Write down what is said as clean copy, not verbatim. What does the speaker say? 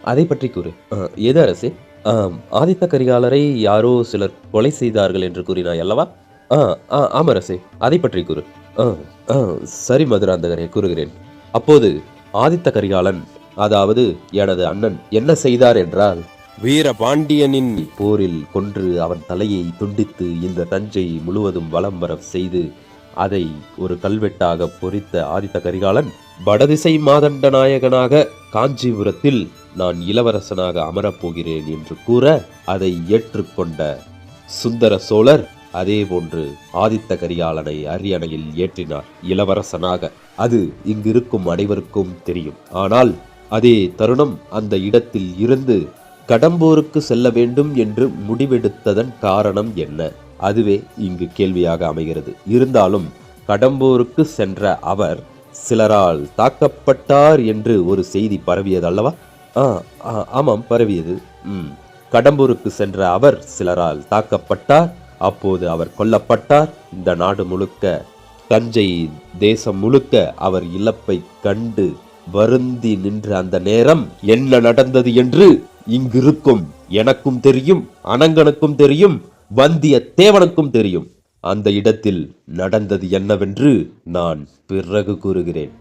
அதை பற்றி கூறு. எது அரசே? ஆதித்த கரிகாலரை யாரோ சிலர் கொலை செய்தார்கள் என்று கூறினாய் அல்லவா? ஆ, ஆம் அரசே. அதை பற்றி கூறு. ஆ, ஆ, சரி மதுராந்தகரே, கூறுகிறேன். அப்போது ஆதித்த கரிகாலன், அதாவது எனது அண்ணன், என்ன செய்தார் என்றால், வீரபாண்டியனின் போரில் கொன்று அவன் தலையை துண்டித்து இந்த தஞ்சை முழுவதும் வலம் வர செய்து அதை ஒரு கல்வெட்டாக பொறித்த ஆதித்த கரிகாலன், வடதிசை மாதண்ட நாயகனாக காஞ்சிபுரத்தில் நான் இளவரசனாக அமரப்போகிறேன் என்று கூற, அதை ஏற்றுக்கொண்ட சுந்தர சோழர் அதேபோன்று ஆதித்த கரிகாலனை அரியணையில் ஏற்றினார் இளவரசனாக. அது இங்கிருக்கும் அனைவருக்கும் தெரியும். ஆனால் அதே தருணம் அந்த இடத்தில் இருந்து கடம்பூருக்கு செல்ல வேண்டும் என்று முடிவெடுத்ததன் காரணம் என்ன? அதுவே இங்கு கேள்வியாக அமைகிறது. இருந்தாலும் கடம்பூருக்கு சென்ற அவர் சிலரால் தாக்கப்பட்டார் என்று ஒரு செய்தி பரவியது அல்லவா? ஆமாம், பரவியது. கடம்பூருக்கு சென்ற அவர் சிலரால் தாக்கப்பட்டார். அப்போது அவர் கொல்லப்பட்டார். இந்த நாடு முழுக்க, தஞ்சை தேசம் முழுக்க அவர் இழப்பை கண்டு வருந்தி நின்ற அந்த நேரம் என்ன நடந்தது என்று இங்கிருக்கும் எனக்கும் தெரியும், அனங்கனுக்கும் தெரியும், வந்தியத்தேவனுக்கும் தெரியும். அந்த இடத்தில் நடந்தது என்னவென்று நான் பிறகு கூறுகிறேன்.